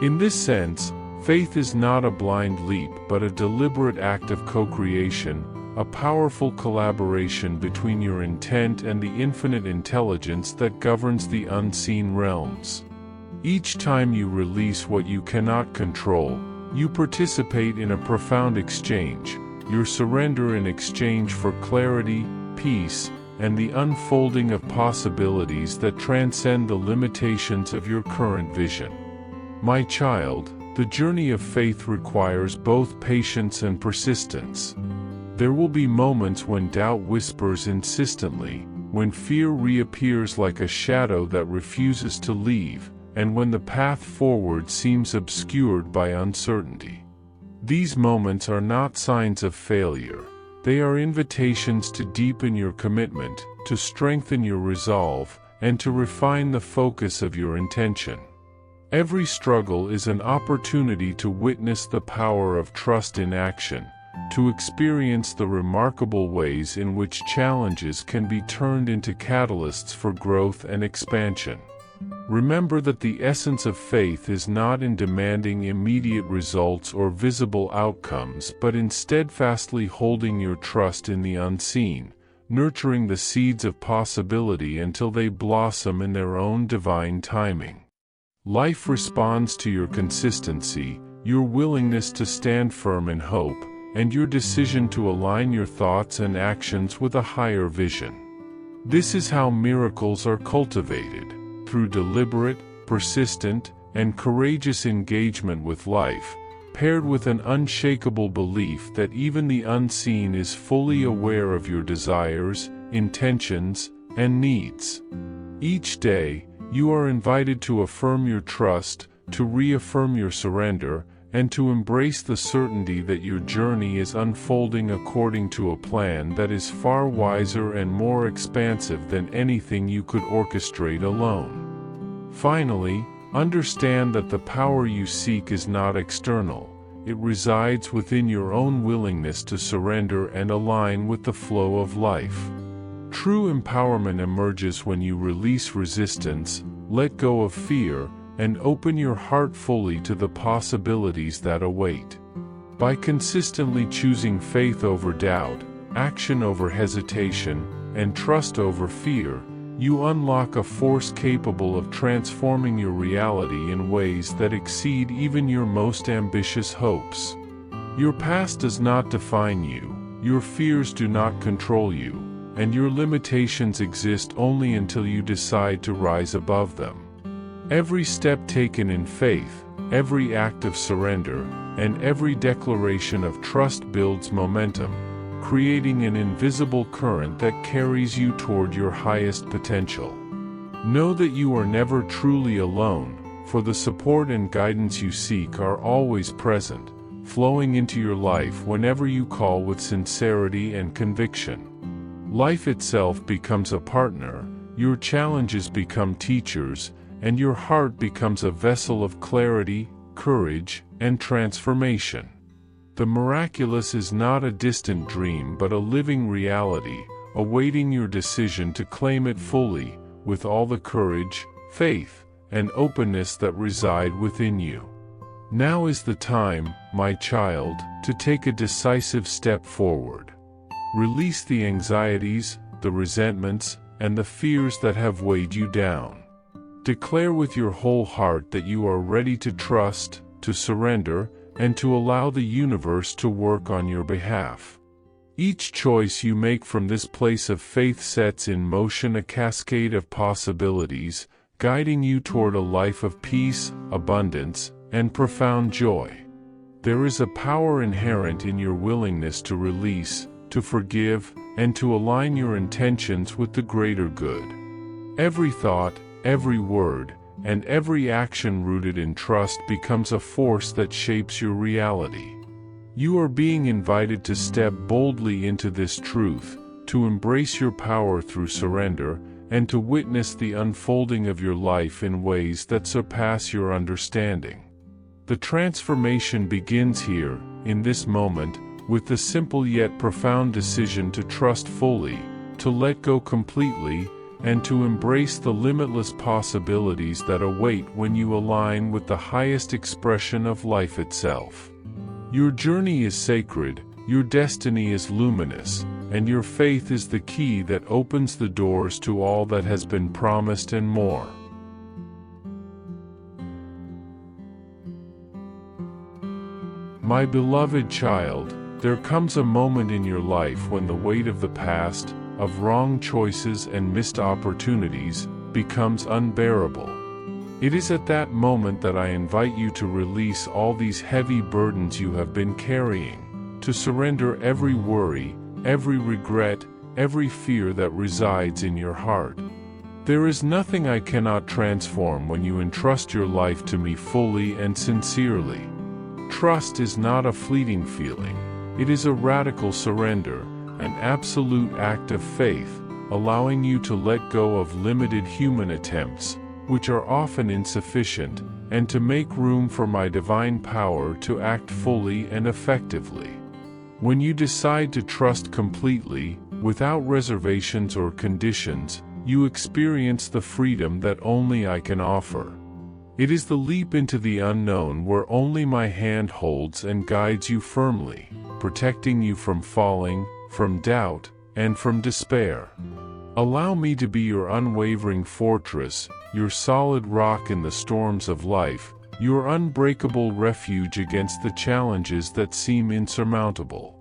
In this sense, faith is not a blind leap but a deliberate act of co-creation, a powerful collaboration between your intent and the infinite intelligence that governs the unseen realms. Each time you release what you cannot control, you participate in a profound exchange, your surrender in exchange for clarity, peace, and the unfolding of possibilities that transcend the limitations of your current vision. My child, the journey of faith requires both patience and persistence. There will be moments when doubt whispers insistently, when fear reappears like a shadow that refuses to leave, and when the path forward seems obscured by uncertainty. These moments are not signs of failure. They are invitations to deepen your commitment, to strengthen your resolve, and to refine the focus of your intention. Every struggle is an opportunity to witness the power of trust in action, to experience the remarkable ways in which challenges can be turned into catalysts for growth and expansion. Remember that the essence of faith is not in demanding immediate results or visible outcomes but in steadfastly holding your trust in the unseen, nurturing the seeds of possibility until they blossom in their own divine timing. Life responds to your consistency, your willingness to stand firm in hope, and your decision to align your thoughts and actions with a higher vision. This is how miracles are cultivated, through deliberate, persistent, and courageous engagement with life, paired with an unshakable belief that even the unseen is fully aware of your desires, intentions, and needs. Each day, you are invited to affirm your trust, to reaffirm your surrender, and to embrace the certainty that your journey is unfolding according to a plan that is far wiser and more expansive than anything you could orchestrate alone. Finally, understand that the power you seek is not external. It resides within your own willingness to surrender and align with the flow of life. True empowerment emerges when you release resistance, let go of fear, and open your heart fully to the possibilities that await. By consistently choosing faith over doubt, action over hesitation, and trust over fear, you unlock a force capable of transforming your reality in ways that exceed even your most ambitious hopes. Your past does not define you, your fears do not control you, and your limitations exist only until you decide to rise above them. Every step taken in faith, every act of surrender, and every declaration of trust builds momentum, creating an invisible current that carries you toward your highest potential. Know that you are never truly alone, for the support and guidance you seek are always present, flowing into your life whenever you call with sincerity and conviction. Life itself becomes a partner, your challenges become teachers, and your heart becomes a vessel of clarity, courage, and transformation. The miraculous is not a distant dream but a living reality, awaiting your decision to claim it fully, with all the courage, faith, and openness that reside within you. Now is the time, my child, to take a decisive step forward. Release the anxieties, the resentments, and the fears that have weighed you down. Declare with your whole heart that you are ready to trust, to surrender, and to allow the universe to work on your behalf. Each choice you make from this place of faith sets in motion a cascade of possibilities, guiding you toward a life of peace, abundance, and profound joy. There is a power inherent in your willingness to release, to forgive, and to align your intentions with the greater good. Every thought, every word, and every action rooted in trust becomes a force that shapes your reality. You are being invited to step boldly into this truth, to embrace your power through surrender, and to witness the unfolding of your life in ways that surpass your understanding. The transformation begins here, in this moment, with the simple yet profound decision to trust fully, to let go completely, and to embrace the limitless possibilities that await when you align with the highest expression of life itself. Your journey is sacred, your destiny is luminous, and your faith is the key that opens the doors to all that has been promised and more. My beloved child, there comes a moment in your life when the weight of the past, of wrong choices and missed opportunities, becomes unbearable. It is at that moment that I invite you to release all these heavy burdens you have been carrying, to surrender every worry, every regret, every fear that resides in your heart. There is nothing I cannot transform when you entrust your life to me fully and sincerely. Trust is not a fleeting feeling. It is a radical surrender, an absolute act of faith, allowing you to let go of limited human attempts, which are often insufficient, and to make room for my divine power to act fully and effectively. When you decide to trust completely, without reservations or conditions, you experience the freedom that only I can offer. It is the leap into the unknown where only my hand holds and guides you firmly, protecting you from falling, from doubt, and from despair. Allow me to be your unwavering fortress, your solid rock in the storms of life, your unbreakable refuge against the challenges that seem insurmountable.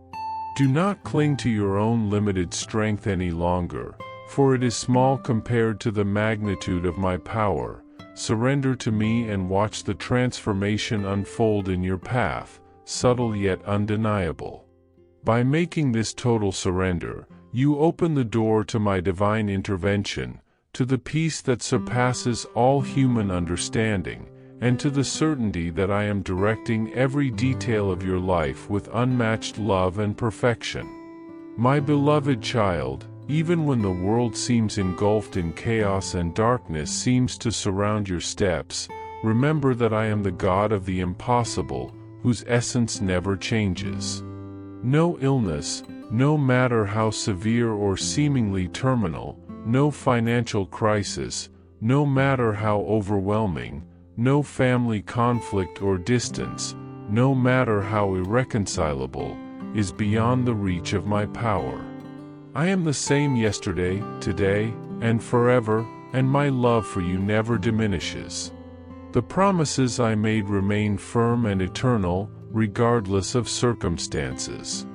Do not cling to your own limited strength any longer, for it is small compared to the magnitude of my power. Surrender to me and watch the transformation unfold in your path, subtle yet undeniable. By making this total surrender, you open the door to my divine intervention, to the peace that surpasses all human understanding, and to the certainty that I am directing every detail of your life with unmatched love and perfection. My beloved child, even when the world seems engulfed in chaos and darkness seems to surround your steps, remember that I am the God of the impossible, whose essence never changes. No illness, no matter how severe or seemingly terminal, no financial crisis, no matter how overwhelming, no family conflict or distance, no matter how irreconcilable, is beyond the reach of my power. I am the same yesterday, today, and forever, and my love for you never diminishes. The promises I made remain firm and eternal, regardless of circumstances.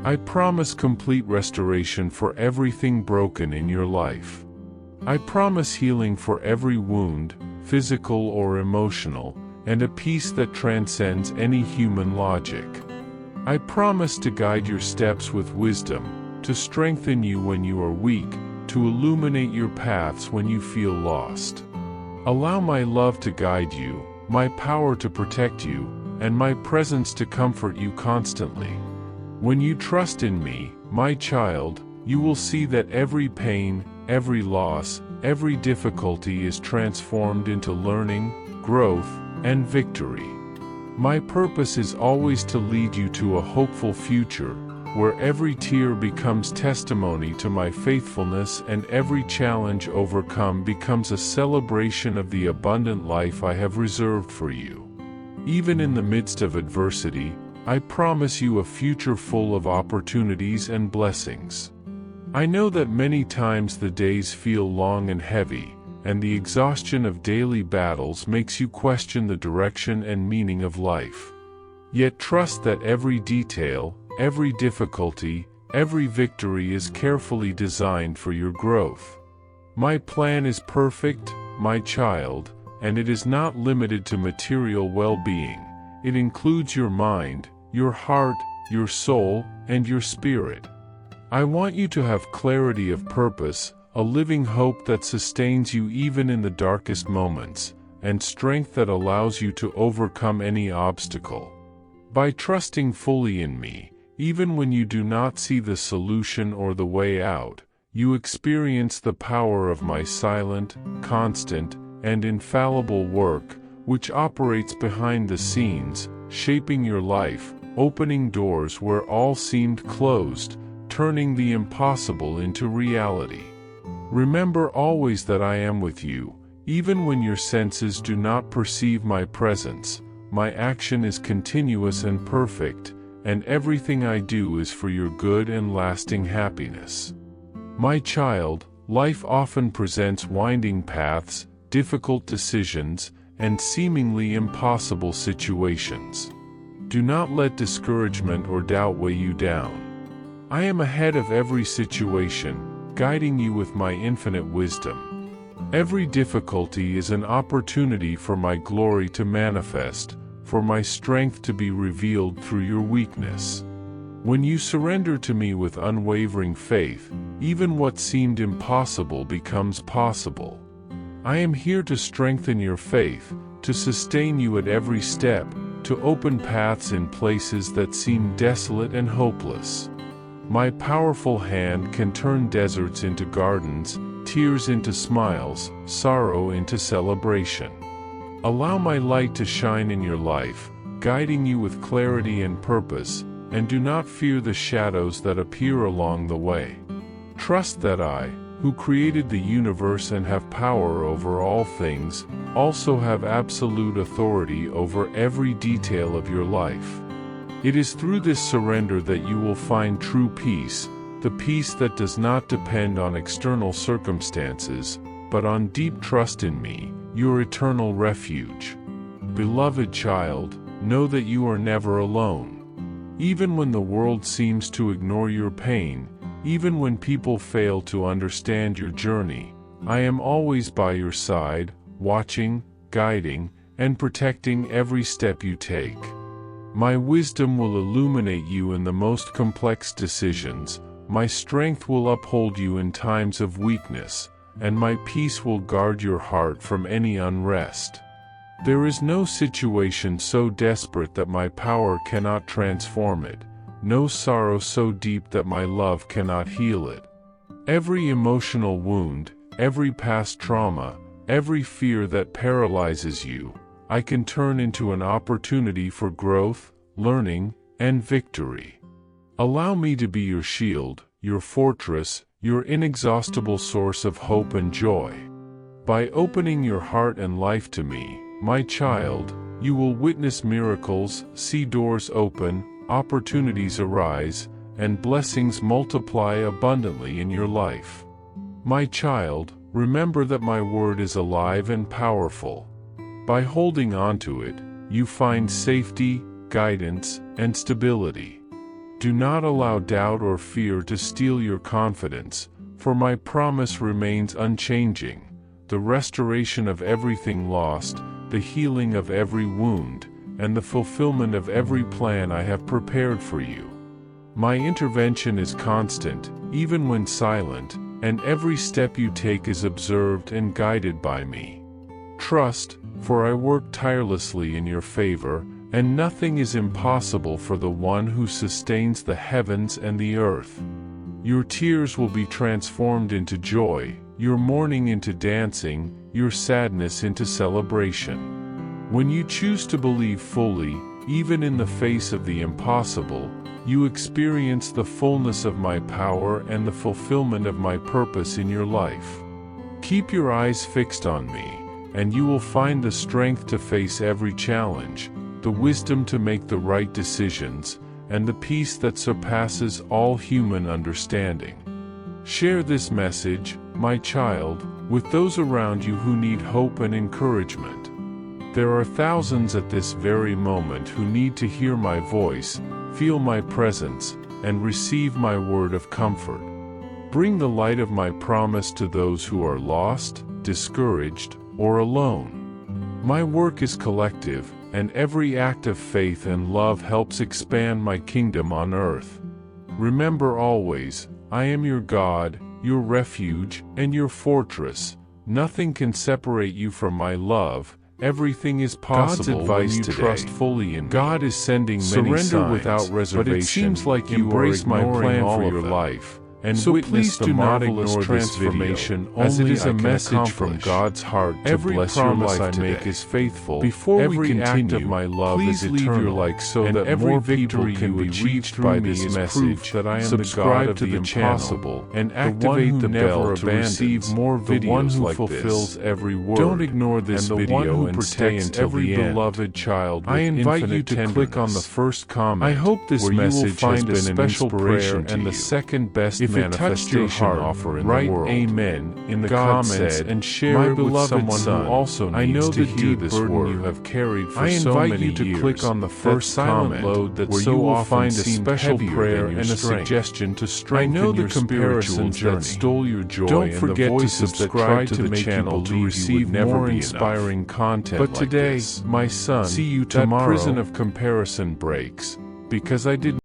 I promise complete restoration for everything broken in your life. I promise healing for every wound, physical or emotional, and a peace that transcends any human logic. I promise to guide your steps with wisdom, to strengthen you when you are weak, to illuminate your paths when you feel lost. Allow my love to guide you, my power to protect you, and my presence to comfort you constantly. When you trust in me, my child, you will see that every pain, every loss, every difficulty is transformed into learning, growth, and victory. My purpose is always to lead you to a hopeful future, where every tear becomes testimony to my faithfulness and every challenge overcome becomes a celebration of the abundant life I have reserved for you. Even in the midst of adversity, I promise you a future full of opportunities and blessings. I know that many times the days feel long and heavy, and the exhaustion of daily battles makes you question the direction and meaning of life. Yet trust that every detail, every difficulty, every victory is carefully designed for your growth. My plan is perfect, my child, and it is not limited to material well-being. It includes your mind, your heart, your soul, and your spirit. I want you to have clarity of purpose, a living hope that sustains you even in the darkest moments, and strength that allows you to overcome any obstacle. By trusting fully in me, even when you do not see the solution or the way out, you experience the power of my silent, constant, and infallible work, which operates behind the scenes, shaping your life, opening doors where all seemed closed, turning the impossible into reality. Remember always that I am with you, even when your senses do not perceive my presence. My action is continuous and perfect, and everything I do is for your good and lasting happiness. My child, life often presents winding paths, difficult decisions, and seemingly impossible situations. Do not let discouragement or doubt weigh you down. I am ahead of every situation, guiding you with my infinite wisdom. Every difficulty is an opportunity for my glory to manifest, for my strength to be revealed through your weakness. When you surrender to me with unwavering faith, even what seemed impossible becomes possible. I am here to strengthen your faith, to sustain you at every step, to open paths in places that seem desolate and hopeless. My powerful hand can turn deserts into gardens, tears into smiles, sorrow into celebration. Allow my light to shine in your life, guiding you with clarity and purpose, and do not fear the shadows that appear along the way. Trust that I, who created the universe and have power over all things, also have absolute authority over every detail of your life. It is through this surrender that you will find true peace, the peace that does not depend on external circumstances, but on deep trust in me, your eternal refuge. Beloved child, know that you are never alone. Even when the world seems to ignore your pain, even when people fail to understand your journey, I am always by your side, watching, guiding, and protecting every step you take. My wisdom will illuminate you in the most complex decisions, my strength will uphold you in times of weakness, and my peace will guard your heart from any unrest. There is no situation so desperate that my power cannot transform it, no sorrow so deep that my love cannot heal it. Every emotional wound, every past trauma, every fear that paralyzes you, I can turn into an opportunity for growth, learning, and victory. Allow me to be your shield, your fortress, your inexhaustible source of hope and joy. By opening your heart and life to me, my child, you will witness miracles, see doors open, opportunities arise, and blessings multiply abundantly in your life. My child, remember that my word is alive and powerful. By holding on to it, you find safety, guidance, and stability. Do not allow doubt or fear to steal your confidence, for my promise remains unchanging, the restoration of everything lost, the healing of every wound, and the fulfillment of every plan I have prepared for you. My intervention is constant, even when silent, and every step you take is observed and guided by me. Trust, for I work tirelessly in your favor, and nothing is impossible for the one who sustains the heavens and the earth. Your tears will be transformed into joy, your mourning into dancing, your sadness into celebration. When you choose to believe fully, even in the face of the impossible, you experience the fullness of my power and the fulfillment of my purpose in your life. Keep your eyes fixed on me, and you will find the strength to face every challenge, the wisdom to make the right decisions, and the peace that surpasses all human understanding. Share this message, my child, with those around you who need hope and encouragement. There are thousands at this very moment who need to hear my voice, feel my presence, and receive my word of comfort. Bring the light of my promise to those who are lost, discouraged, or alone. My work is collective, and every act of faith and love helps expand my kingdom on earth. Remember always, I am your God, your refuge, and your fortress. Nothing can separate you from my love, Everything is possible advice when you today. trust fully in me. God is sending many Surrender signs, without reservation. but it seems like you Embrace are my ignoring plan all for of your them. life. And So witness please the do not marvelous ignore this transformation video, as it only is I a can message from accomplish. God's heart to Every bless your promise life I today. make is faithful. Before Every we continue, act of my love please is leave your eternal, like so and that every more victory people can you be achieve reached through by me this is message. proof that I am the Subscribe God of to the the channel impossible, and the one activate who the never bell to receive abandons, more the one videos who like fulfills this. every word. Don't ignore this and the video one who and stay protects until every the end. beloved child with I invite you infinite to click on the tenderness. first comment. I hope this where you will message find has a been an special inspiration prayer to and the you. second best If it touched your manifestation heart, offer in write the world. Amen in the God comments said, and share "My it with beloved someone son, who also needs I know to the hear deep this burden word. you have carried for I so invite many you to years. click on the first silent comment load that where so you will often find a seemed special heavier prayer than your and a strength. suggestion to I strengthen know the your spiritual comparisons journey. that stole your joy Don't and forget the to voices that subscribe tried to to the make channel you to believe receive you would never more be inspiring enough. content But like today, this. my son, See you that tomorrow. prison of comparison breaks, because I did